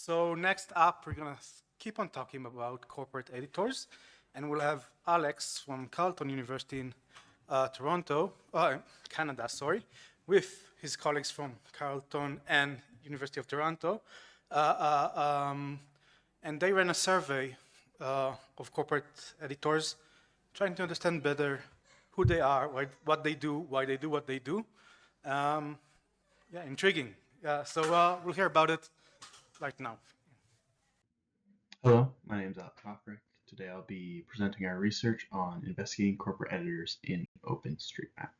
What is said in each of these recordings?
So next up, we're gonna keep on talking about corporate editors, and we'll have Alex from Carleton University in Toronto, Canada, sorry, with his colleagues from Carleton and University of Toronto, and they ran a survey of corporate editors, trying to understand better who they are, what they do, why they do what they do. Yeah, intriguing. So we'll hear about it right now. Hello, my name is Outcry. Today I'll be presenting our research on investigating corporate editors in OpenStreetMap.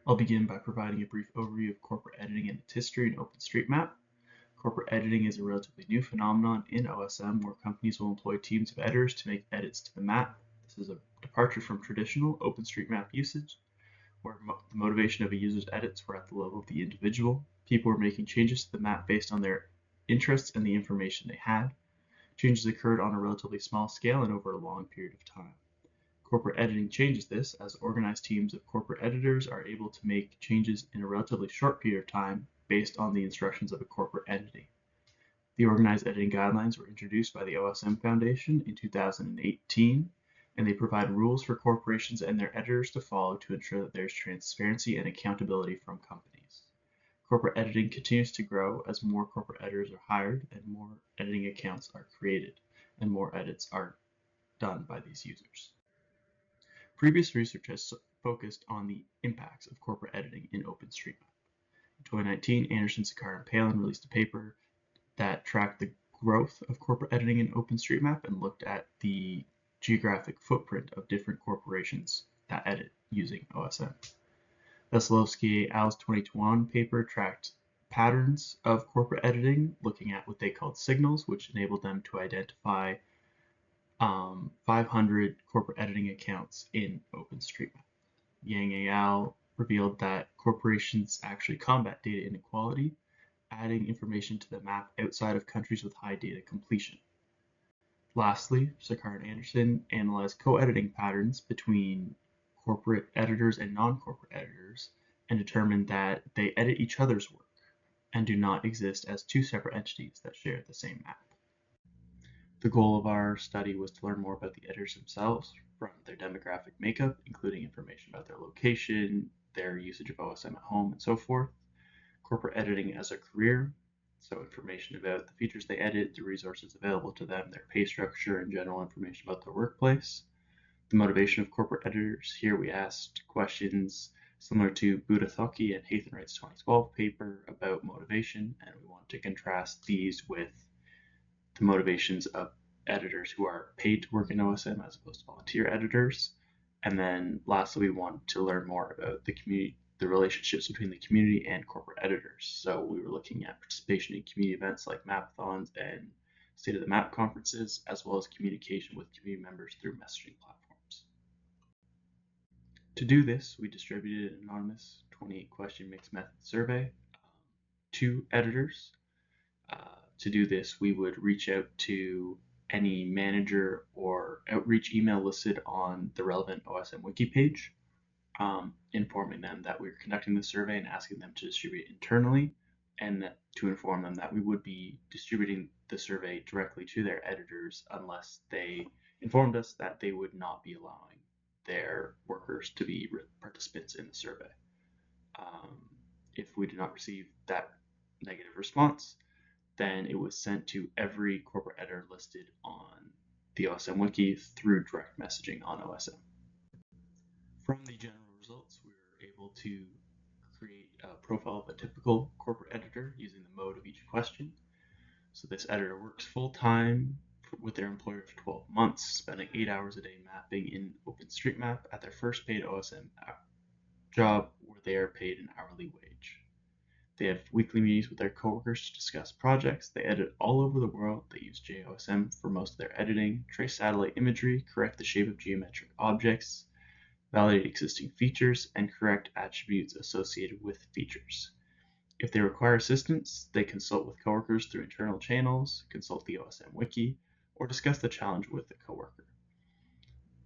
I'll begin by providing a brief overview of corporate editing and its history in OpenStreetMap. Corporate editing is a relatively new phenomenon in OSM where companies will employ teams of editors to make edits to the map. This is a departure from traditional OpenStreetMap usage, where the motivation of a user's edits were at the level of the individual. People were making changes to the map based on their interests and the information they had. Changes occurred on a relatively small scale and over a long period of time. Corporate editing changes this, as organized teams of corporate editors are able to make changes in a relatively short period of time based on the instructions of a corporate entity. The organized editing guidelines were introduced by the OSM Foundation in 2018, and they provide rules for corporations and their editors to follow to ensure that there's transparency and accountability from companies. Corporate editing continues to grow as more corporate editors are hired and more editing accounts are created, and more edits are done by these users. Previous research has focused on the impacts of corporate editing in OpenStreetMap. In 2019, Anderson, Sakar, and Palin released a paper that tracked the growth of corporate editing in OpenStreetMap and looked at the geographic footprint of different corporations that edit using OSM. Veselovsky et al.'s 2021 paper tracked patterns of corporate editing, looking at what they called signals, which enabled them to identify 500 corporate editing accounts in OpenStreetMap. Yang et al. Revealed that corporations actually combat data inequality, adding information to the map outside of countries with high data completion. Lastly, Sakar and Anderson analyzed co-editing patterns between corporate editors and non-corporate editors and determined that they edit each other's work and do not exist as two separate entities that share the same map. The goal of our study was to learn more about the editors themselves, from their demographic makeup, including information about their location, their usage of OSM at home, and so forth, corporate editing as a career, so information about the features they edit, the resources available to them, their pay structure, and general information about their workplace. The motivation of corporate editors. Here we asked questions similar to Budathoki and Haythenwright's 2012 paper about motivation, and we want to contrast these with the motivations of editors who are paid to work in OSM as opposed to volunteer editors. And then lastly, we want to learn more about the community, the relationships between the community and corporate editors. So we were looking at participation in community events like mapathons and State of the Map conferences, as well as communication with community members through messaging platforms. To do this, we distributed an anonymous 28-question mixed method survey to editors. To do this, we would reach out to any manager or outreach email listed on the relevant OSMwiki page, informing them that we were conducting the survey and asking them to distribute internally, and to inform them that we would be distributing the survey directly to their editors unless they informed us that they would not be allowing their workers to be participants in the survey. If we did not receive that negative response, then it was sent to every corporate editor listed on the OSMwiki through direct messaging on OSM. From the general results, we were able to create a profile of a typical corporate editor using the mode of each question. So this editor works full-time with their employer for 12 months, spending 8 hours a day mapping in OpenStreetMap at their first paid OSM job, where they are paid an hourly wage. They have weekly meetings with their coworkers to discuss projects. They edit all over the world. They use JOSM for most of their editing, trace satellite imagery, correct the shape of geometric objects, validate existing features, and correct attributes associated with features. If they require assistance, they consult with coworkers through internal channels, consult the OSMwiki, or discuss the challenge with the coworker.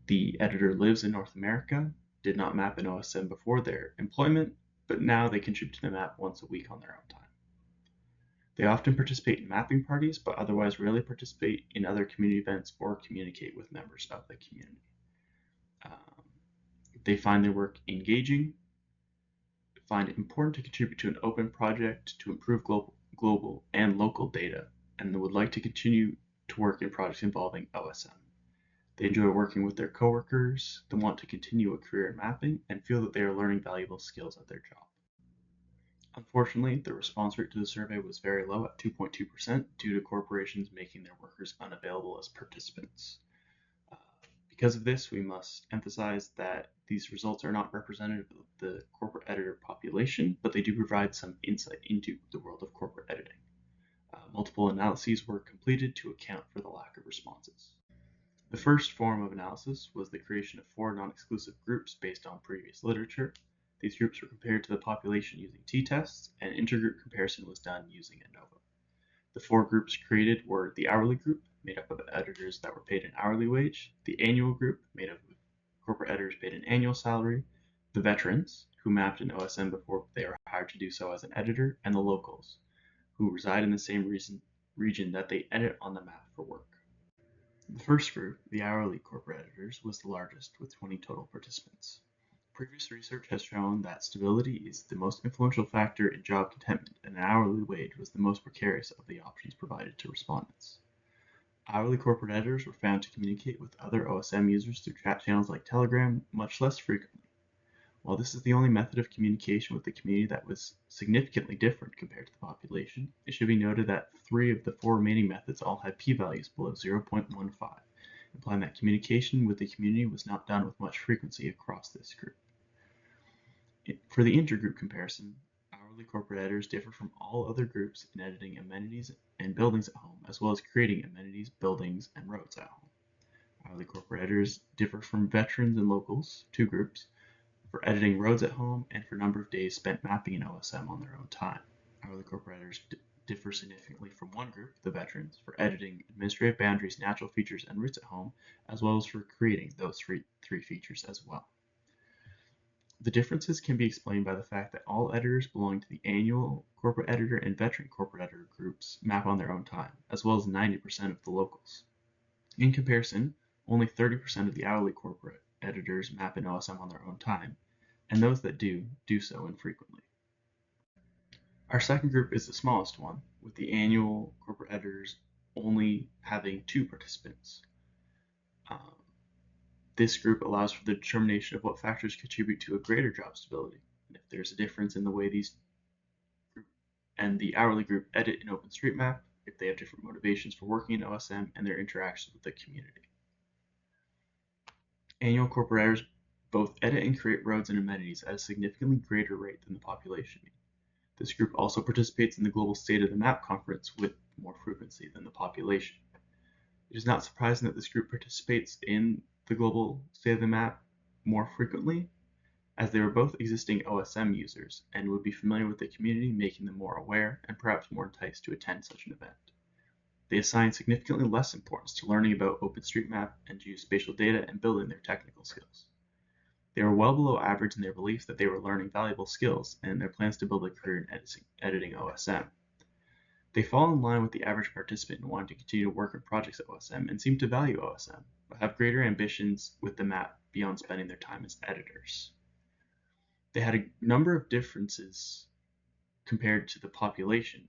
The editor lives in North America, did not map in OSM before their employment, but now they contribute to the map once a week on their own time. They often participate in mapping parties, but otherwise rarely participate in other community events or communicate with members of the community. They find their work engaging, find it important to contribute to an open project to improve global and local data, and would like to continue to work in projects involving OSM. They enjoy working with their coworkers, they want to continue a career in mapping, and feel that they are learning valuable skills at their job. Unfortunately, the response rate to the survey was very low at 2.2% due to corporations making their workers unavailable as participants. Because of this, we must emphasize that these results are not representative of the corporate editor population, but they do provide some insight into the world of corporate editing. Multiple analyses were completed to account for the lack of responses. The first form of analysis was the creation of 4 non-exclusive groups based on previous literature. These groups were compared to the population using t-tests, and intergroup comparison was done using ANOVA. The 4 groups created were the hourly group, made up of editors that were paid an hourly wage, the annual group, made up of corporate editors paid an annual salary, the veterans, who mapped in OSM before they were hired to do so as an editor, and the locals, who reside in the same region that they edit on the map for work. The first group, the hourly corporate editors, was the largest, with 20 total participants. Previous research has shown that stability is the most influential factor in job contentment, and an hourly wage was the most precarious of the options provided to respondents. Hourly corporate editors were found to communicate with other OSM users through chat channels like Telegram much less frequently. While this is the only method of communication with the community that was significantly different compared to the population, it should be noted that 3 of the 4 remaining methods all had p-values below 0.15, implying that communication with the community was not done with much frequency across this group. For the intergroup comparison, hourly corporate editors differ from all other groups in editing amenities and buildings at home, as well as creating amenities, buildings, and roads at home. Hourly corporate editors differ from veterans and locals, 2 groups, for editing roads at home and for number of days spent mapping in OSM on their own time. Hourly corporate editors differ significantly from 1 group, the veterans, for editing administrative boundaries, natural features, and routes at home, as well as for creating those 3 features as well. The differences can be explained by the fact that all editors belonging to the annual corporate editor and veteran corporate editor groups map on their own time, as well as 90% of the locals. In comparison, only 30% of the hourly corporate editors map in OSM on their own time, and those that do so infrequently. Our second group is the smallest one, with the annual corporate editors only having 2 participants. This group allows for the determination of what factors contribute to a greater job stability, and if there's a difference in the way these group and the hourly group edit in OpenStreetMap, if they have different motivations for working in OSM, and their interactions with the community. Annual corporate editors both edit and create roads and amenities at a significantly greater rate than the population mean. This group also participates in the Global State of the Map conference with more frequency than the population. It is not surprising that this group participates in the Global State of the Map more frequently, as they were both existing OSM users and would be familiar with the community, making them more aware and perhaps more enticed to attend such an event. They assign significantly less importance to learning about OpenStreetMap and geospatial data and building their technical skills. They were well below average in their belief that they were learning valuable skills and in their plans to build a career in editing OSM. They fall in line with the average participant in wanting to continue to work on projects at OSM and seem to value OSM, but have greater ambitions with the map beyond spending their time as editors. They had a number of differences compared to the population,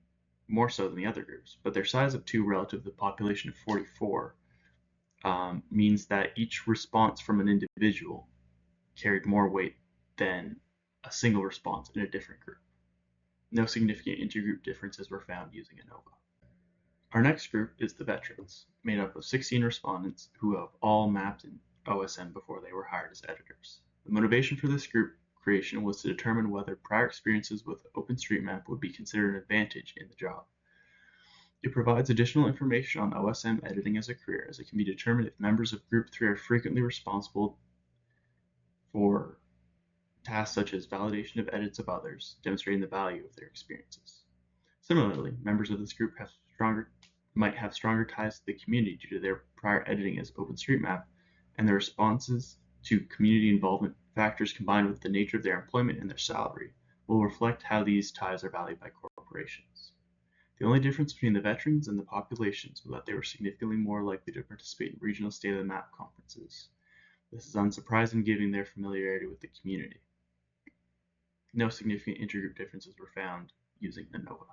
more so than the other groups, but their size of 2 relative to the population of 44 means that each response from an individual carried more weight than a single response in a different group. No significant intergroup differences were found using ANOVA. Our next group is the veterans, made up of 16 respondents who have all mapped in OSM before they were hired as editors. The motivation for this group creation was to determine whether prior experiences with OpenStreetMap would be considered an advantage in the job. It provides additional information on OSM editing as a career, as it can be determined if members of Group 3 are frequently responsible for tasks such as validation of edits of others, demonstrating the value of their experiences. Similarly, members of this group might have stronger ties to the community due to their prior editing as OpenStreetMap, and their responses to community involvement factors combined with the nature of their employment and their salary will reflect how these ties are valued by corporations. The only difference between the veterans and the populations was that they were significantly more likely to participate in regional State of the Map conferences. This is unsurprising given their familiarity with the community. No significant intergroup differences were found using ANOVA.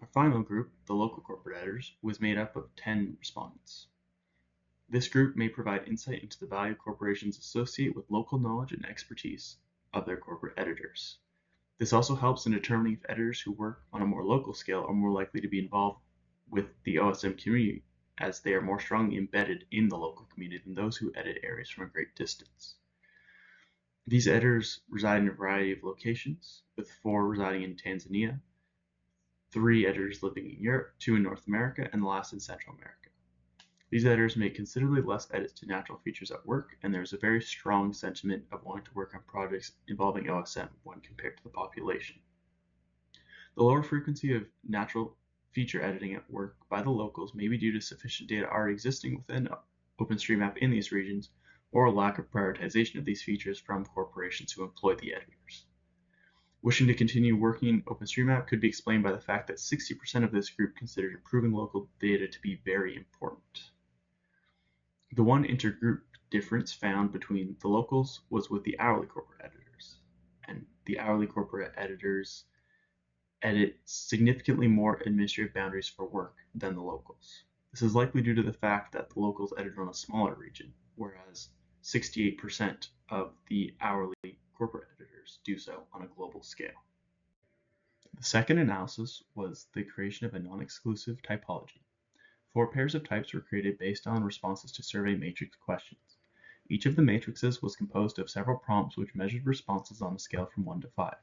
Our final group, the local corporate editors, was made up of 10 respondents. This group may provide insight into the value corporations associate with local knowledge and expertise of their corporate editors. This also helps in determining if editors who work on a more local scale are more likely to be involved with the OSM community, as they are more strongly embedded in the local community than those who edit areas from a great distance. These editors reside in a variety of locations, with 4 residing in Tanzania, 3 editors living in Europe, 2 in North America, and the last in Central America. These editors make considerably less edits to natural features at work, and there is a very strong sentiment of wanting to work on projects involving OSM when compared to the population. The lower frequency of natural feature editing at work by the locals may be due to sufficient data already existing within OpenStreetMap in these regions, or a lack of prioritization of these features from corporations who employ the editors. Wishing to continue working in OpenStreetMap could be explained by the fact that 60% of this group considered improving local data to be very important. The one intergroup difference found between the locals was with the hourly corporate editors, and the hourly corporate editors edit significantly more administrative boundaries for work than the locals. This is likely due to the fact that the locals edit on a smaller region, whereas 68% of the hourly corporate editors do so on a global scale. The second analysis was the creation of a non-exclusive typology. 4 pairs of types were created based on responses to survey matrix questions. Each of the matrices was composed of several prompts which measured responses on a scale from 1 to 5.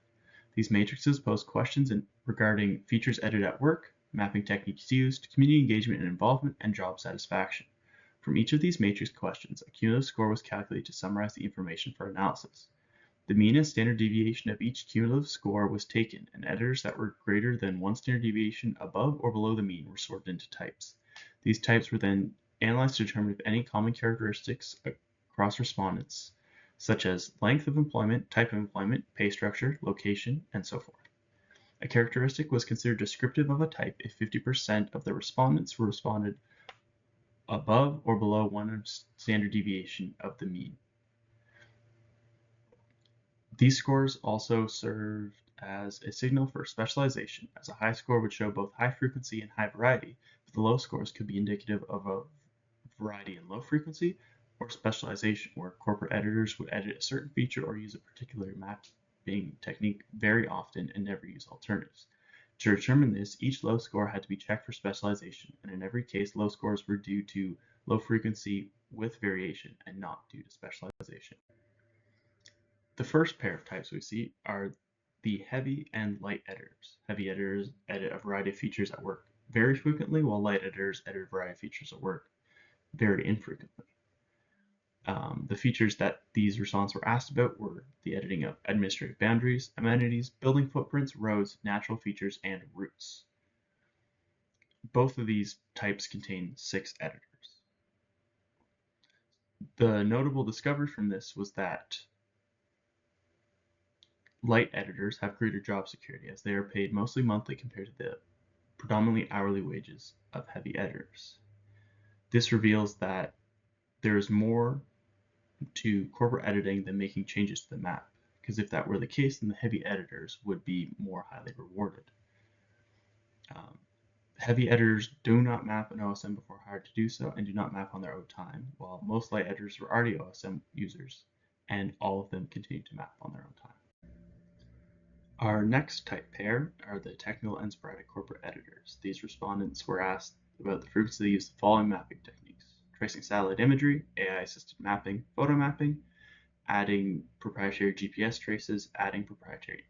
These matrices posed questions regarding features edited at work, mapping techniques used, community engagement and involvement, and job satisfaction. From each of these matrix questions, a cumulative score was calculated to summarize the information for analysis. The mean and standard deviation of each cumulative score was taken, and editors that were greater than 1 standard deviation above or below the mean were sorted into types. These types were then analyzed to determine if any common characteristics across respondents, such as length of employment, type of employment, pay structure, location, and so forth. A characteristic was considered descriptive of a type if 50% of the respondents were responded above or below 1 standard deviation of the mean. These scores also served as a signal for specialization, as a high score would show both high frequency and high variety, but the low scores could be indicative of a variety and low frequency, or specialization, where corporate editors would edit a certain feature or use a particular mapping technique very often and never use alternatives. To determine this, each low score had to be checked for specialization, and in every case, low scores were due to low frequency with variation and not due to specialization. The first pair of types we see are the heavy and light editors. Heavy editors edit a variety of features at work very frequently, while light editors edit a variety of features at work very infrequently. The features that these respondents were asked about were the editing of administrative boundaries, amenities, building footprints, roads, natural features, and routes. Both of these types contain 6 editors. The notable discovery from this was that light editors have greater job security, as they are paid mostly monthly compared to the predominantly hourly wages of heavy editors. This reveals that there is more to corporate editing than making changes to the map, because if that were the case, then the heavy editors would be more highly rewarded. Heavy editors do not map an OSM before hired to do so, and do not map on their own time, while most light editors were already OSM users, and all of them continue to map on their own time. Our next type pair are the technical and sporadic corporate editors. These respondents were asked about the frequency they use the following mapping techniques: tracing satellite imagery, AI-assisted mapping, photo mapping, adding proprietary GPS traces, adding proprietary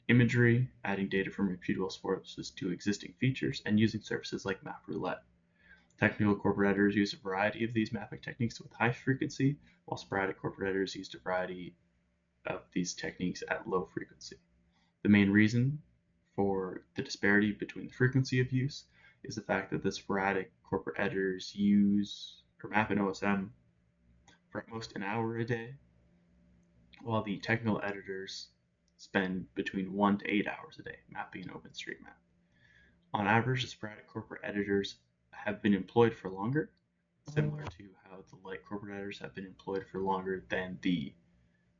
imagery, adding data from reputable sources to existing features, and using services like Map Roulette. Technical corporate editors use a variety of these mapping techniques with high frequency, while sporadic corporate editors used a variety of these techniques at low frequency. The main reason for the disparity between the frequency of use is the fact that the sporadic corporate editors use or map an OSM for at most an hour a day, while the technical editors spend between 1 to 8 hours a day mapping an OpenStreetMap. On average, the sporadic corporate editors have been employed for longer, similar to how the light corporate editors have been employed for longer than the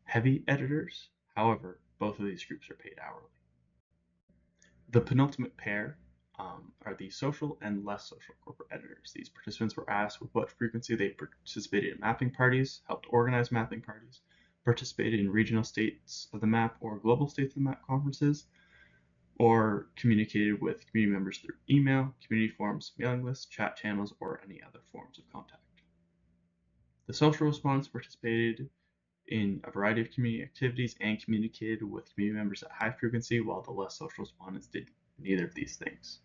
heavy editors. However, both of these groups are paid hourly. The penultimate pair are the social and less social corporate editors. These participants were asked with what frequency they participated in mapping parties, helped organize mapping parties, participated in regional states of the map or global states of the map conferences, or communicated with community members through email, community forums, mailing lists, chat channels, or any other forms of contact. The social respondents participated in a variety of community activities and communicated with community members at high frequency, while the less social respondents did neither of these things.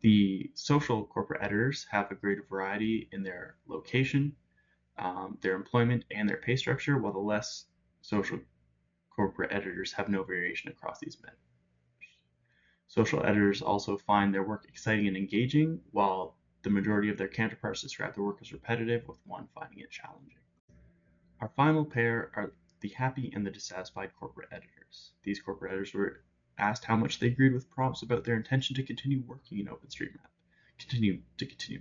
The social corporate editors have a greater variety in their location, their employment, and their pay structure, while the less social corporate editors have no variation across these measures. Social editors also find their work exciting and engaging, while the majority of their counterparts describe their work as repetitive, with one finding it challenging. Our final pair are the happy and the dissatisfied corporate editors. These corporate editors were asked how much they agreed with prompts about their intention to continue working in OpenStreetMap, continue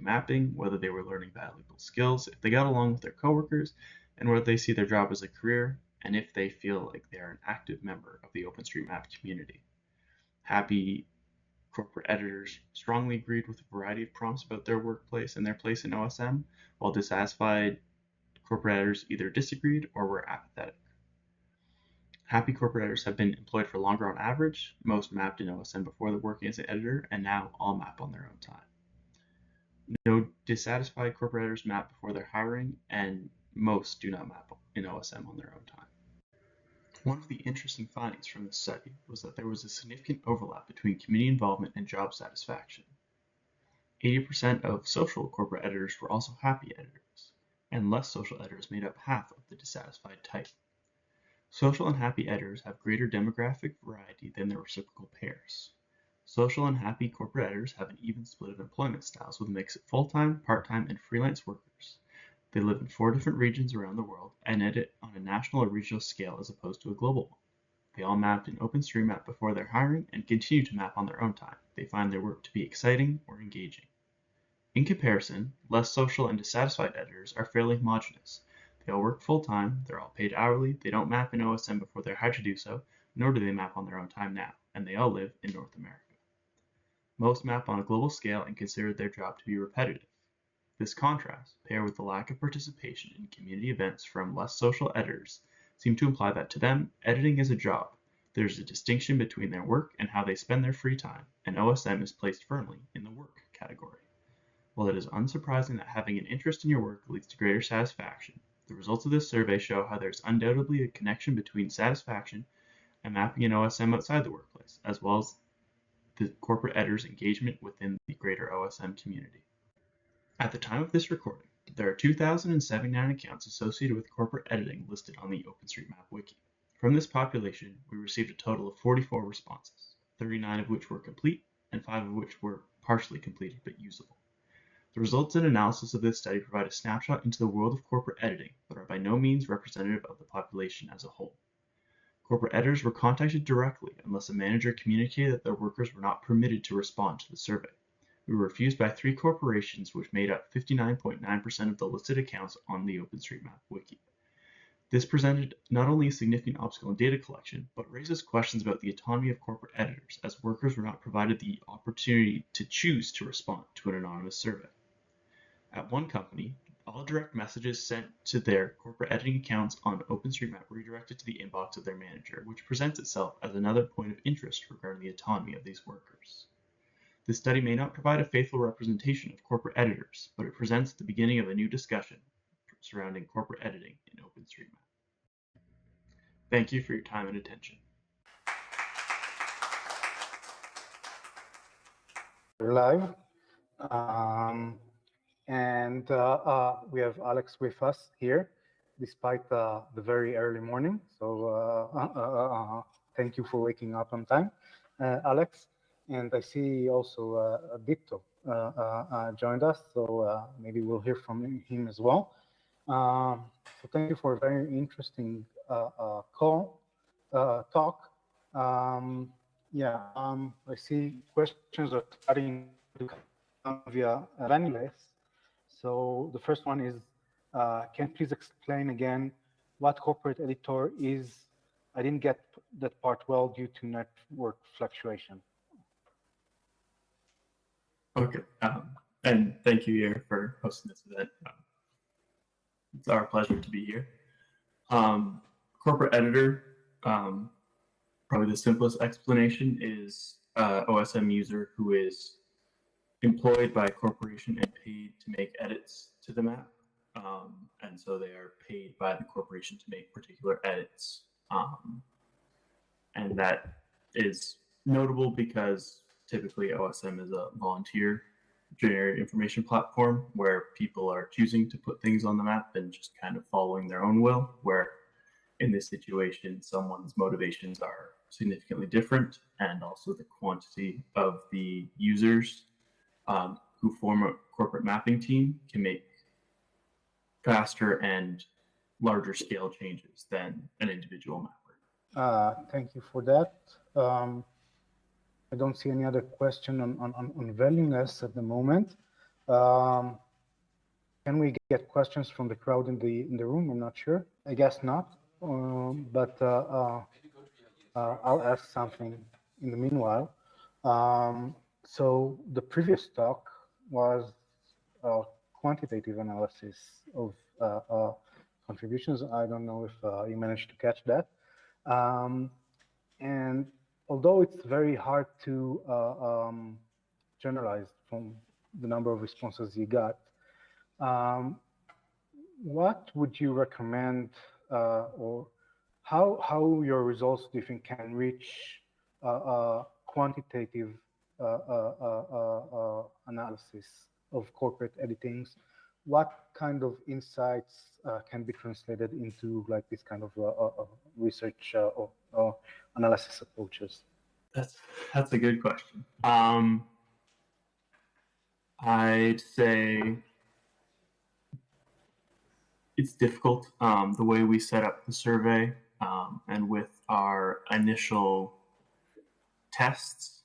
mapping, whether they were learning valuable skills, if they got along with their coworkers, and whether they see their job as a career, and if they feel like they are an active member of the OpenStreetMap community. Happy corporate editors strongly agreed with a variety of prompts about their workplace and their place in OSM, while dissatisfied corporate editors either disagreed or were apathetic. Happy corporate editors have been employed for longer on average. Most mapped in OSM before the working as an editor, and now all map on their own time. No dissatisfied corporate editors map before they're hiring, and most do not map in OSM on their own time. One of the interesting findings from this study was that there was a significant overlap between community involvement and job satisfaction. 80% of social corporate editors were also happy editors, and less social editors made up half of the dissatisfied type. Social and happy editors have greater demographic variety than their reciprocal pairs. Social and happy corporate editors have an even split of employment styles with a mix of full-time, part-time, and freelance workers. They live in 4 different regions around the world and edit on a national or regional scale as opposed to a global one. They all mapped in OpenStreetMap before their hiring and continue to map on their own time. They find their work to be exciting or engaging. In comparison, less social and dissatisfied editors are fairly homogeneous. They all work full-time, they're all paid hourly, they don't map in OSM before they're hired to do so, nor do they map on their own time now, and they all live in North America. Most map on a global scale and consider their job to be repetitive. This contrast, paired with the lack of participation in community events from less social editors, seem to imply that to them, editing is a job. There's a distinction between their work and how they spend their free time, and OSM is placed firmly in the work category. While it is unsurprising that having an interest in your work leads to greater satisfaction, the results of this survey show how there's undoubtedly a connection between satisfaction and mapping in OSM outside the workplace, as well as the corporate editor's engagement within the greater OSM community. At the time of this recording, there are 2,079 accounts associated with corporate editing listed on the OpenStreetMap wiki. From this population, we received a total of 44 responses, 39 of which were complete and 5 of which were partially completed but usable. The results and analysis of this study provide a snapshot into the world of corporate editing, but are by no means representative of the population as a whole. Corporate editors were contacted directly unless a manager communicated that their workers were not permitted to respond to the survey. We were refused by 3 corporations, which made up 59.9% of the listed accounts on the OpenStreetMap wiki. This presented not only a significant obstacle in data collection, but raises questions about the autonomy of corporate editors, as workers were not provided the opportunity to choose to respond to an anonymous survey. At one company, all direct messages sent to their corporate editing accounts on OpenStreetMap were redirected to the inbox of their manager, which presents itself as another point of interest regarding the autonomy of these workers. This study may not provide a faithful representation of corporate editors, but it presents the beginning of a new discussion surrounding corporate editing in OpenStreetMap. Thank you for your time and attention. We're live. And we have Alex with us here, despite the very early morning. So thank you for waking up on time, Alex. And I see also Dipto joined us, so maybe we'll hear from him as well. So thank you for a very interesting talk. I see questions questions are starting to come via Vaniless. So the first one is, can you please explain again what corporate editor is? I didn't get that part well due to network fluctuation. Okay, and thank you, Yair, for hosting this event. It's our pleasure to be here. Corporate editor, probably the simplest explanation is OSM user who is employed by a corporation and paid to make edits to the map. And so they are paid by the corporation to make particular edits. And that is notable because typically OSM is a volunteer generated information platform where people are choosing to put things on the map and just kind of following their own will, where in this situation, someone's motivations are significantly different, and also the quantity of the users who form a corporate mapping team can make faster and larger scale changes than an individual mapper. Thank you for that. I don't see any other question on valueless at the moment. Can we get questions from the crowd in the room? I'm not sure. I guess not. But I'll ask something in the meanwhile. So the previous talk was quantitative analysis of contributions. I don't know if you managed to catch that. And although it's very hard to generalize from the number of responses you got, what would you recommend, or how your results do you think can reach quantitative analysis of corporate editings? What kind of insights can be translated into like this kind of research or analysis approaches? That's a good question. I'd say it's difficult the way we set up the survey, and with our initial tests,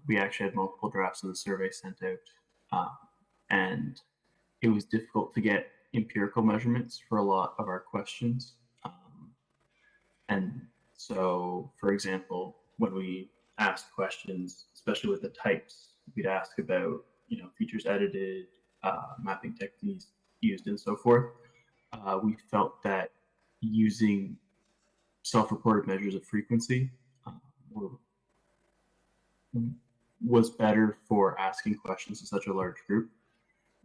we actually had multiple drafts of the survey sent out, and it was difficult to get empirical measurements for a lot of our questions. And so, for example, when we asked questions, especially with the types, we'd ask about, features edited, mapping techniques used, and so forth. We felt that using self-reported measures of frequency was better for asking questions to such a large group.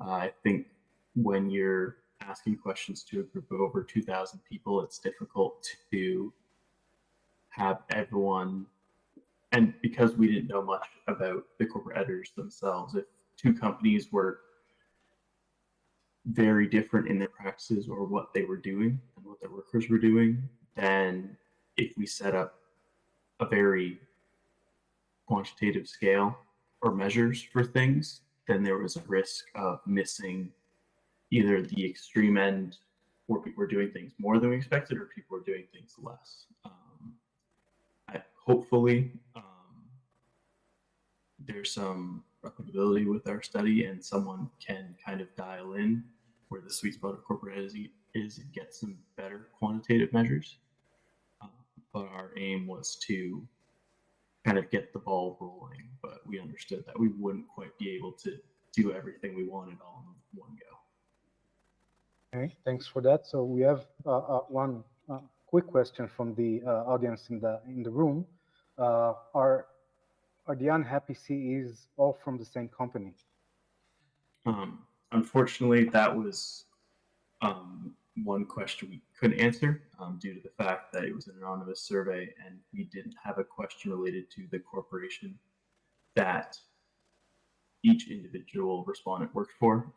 I think when you're asking questions to a group of over 2,000 people, it's difficult to have everyone, and because we didn't know much about the corporate editors themselves, if two companies were very different in their practices or what they were doing and what their workers were doing, then if we set up a very quantitative scale or measures for things, then there was a risk of missing either the extreme end where people were doing things more than we expected or people were doing things less. Hopefully, there's some replicability with our study and someone can kind of dial in where the sweet spot of corporate editing is and get some better quantitative measures. But our aim was to kind of get the ball rolling, but we understood that we wouldn't quite be able to do everything we wanted all in one go. Okay, thanks for that. So we have one quick question from the audience in the room. Are the unhappy CEs all from the same company? Unfortunately, that was one question we couldn't answer due to the fact that it was an anonymous survey and we didn't have a question related to the corporation that each individual respondent worked for.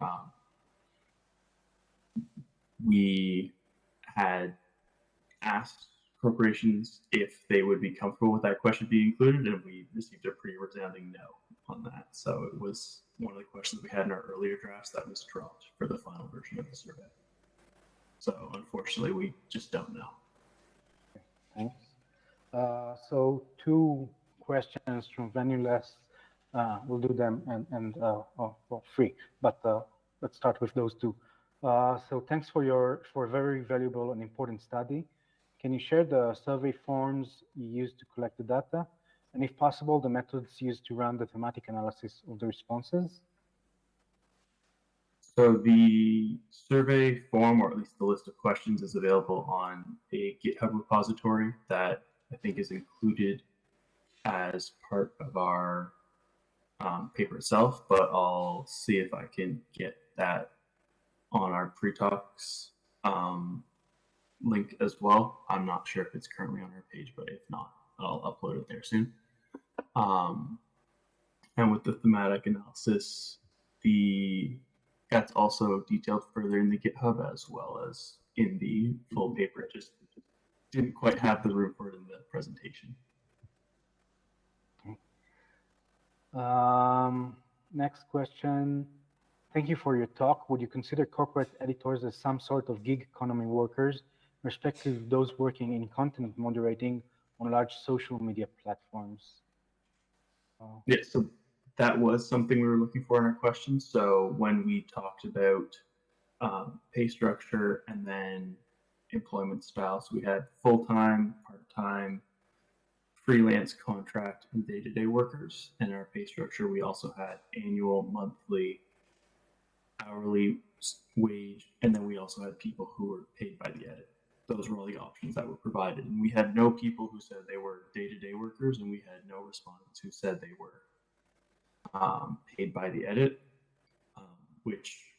We had asked corporations if they would be comfortable with that question being included, and we received a pretty resounding no on that. So it was one of the questions we had in our earlier drafts that was dropped for the final version of the survey. So unfortunately, we just don't know. Thanks. So two questions from Vaniless. we'll do them for free. But let's start with those two. So thanks for a very valuable and important study. Can you share the survey forms you used to collect the data? And if possible, the methods used to run the thematic analysis of the responses? So the survey form, or at least the list of questions, is available on a GitHub repository that I think is included as part of our paper itself, but I'll see if I can get that on our pre-talks link as well. I'm not sure if it's currently on our page, but if not, I'll upload it there soon. And with the thematic analysis, that's also detailed further in the GitHub as well as in the full paper. It just didn't quite have the room for it in the presentation. Next question. Thank you for your talk. Would you consider corporate editors as some sort of gig economy workers, respectively those working in content moderating on large social media platforms? Yeah, so that was something we were looking for in our questions. So when we talked about pay structure and then employment styles, we had full-time, part-time, freelance, contract, and day-to-day workers. In our pay structure, we also had annual, monthly, hourly wage, and then we also had people who were paid by the edit. Those were all the options that were provided. And we had no people who said they were day-to-day workers, and we had no respondents who said they were paid by the edit, which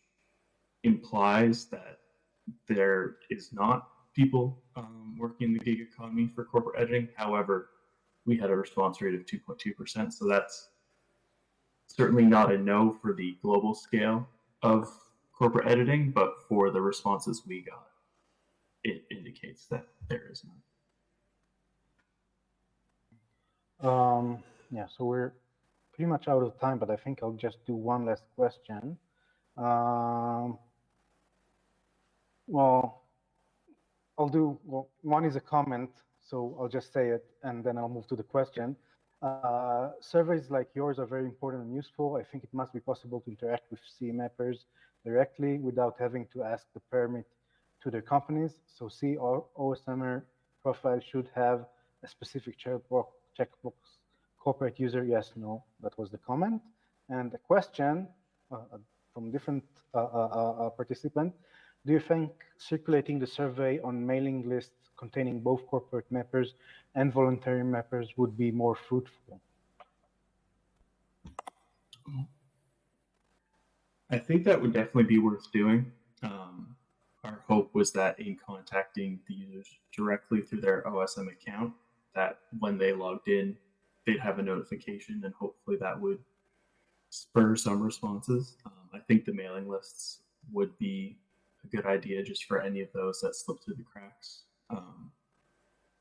implies that there is not people working in the gig economy for corporate editing. However, we had a response rate of 2.2%, so that's certainly not a no for the global scale of corporate editing, but for the responses we got, it indicates that there is none. Yeah, so we're pretty much out of time, but I think I'll just do one last question. Well, one is a comment, so I'll just say it and then I'll move to the question. Surveys like yours are very important and useful. I think it must be possible to interact with CMAppers directly without having to ask the permit to their companies. So OSMer profile should have a specific checkbox, corporate user, yes, no, that was the comment. And a question from different participant, do you think circulating the survey on mailing lists containing both corporate mappers and voluntary mappers would be more fruitful? I think that would definitely be worth doing. Our hope was that in contacting the users directly through their OSM account, that when they logged in, they'd have a notification, and hopefully that would spur some responses. I think the mailing lists would be a good idea just for any of those that slip through the cracks.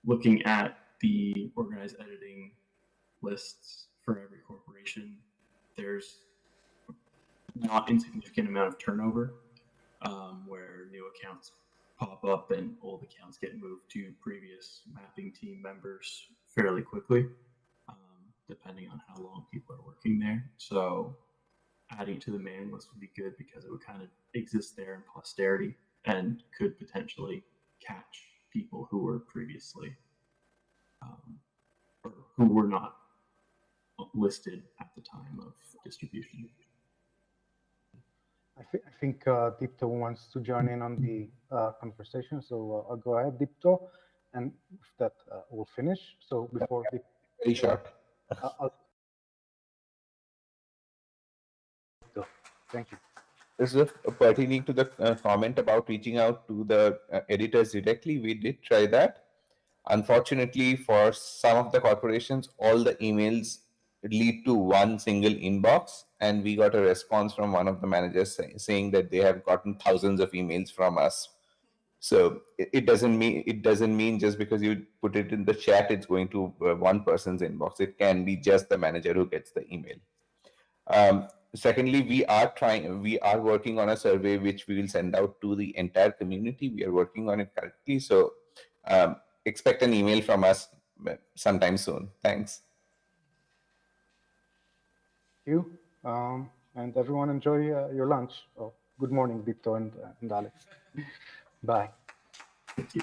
Looking at the organized editing lists for every corporation, there's not insignificant amount of turnover where new accounts pop up and old accounts get moved to previous mapping team members fairly quickly, depending on how long people are working there. So adding to the mailing list would be good because it would kind of exist there in posterity and could potentially catch people who were previously or who were not listed at the time of distribution. I think Dipto wants to join in on the conversation, so I'll go ahead, Dipto, and with that we'll finish. So before very short. Thank you. This is pertaining to the comment about reaching out to the editors directly. We did try that. Unfortunately, for some of the corporations, all the emails lead to one single inbox, and we got a response from one of the managers saying that they have gotten thousands of emails from us. So it doesn't mean just because you put it in the chat, it's going to one person's inbox. It can be just the manager who gets the email. Secondly, we are working on a survey which we will send out to the entire community. We are working on it currently. So expect an email from us sometime soon. Thanks. you. And everyone enjoy your lunch. Oh, good morning, Victor and Alex. Bye. Thank you.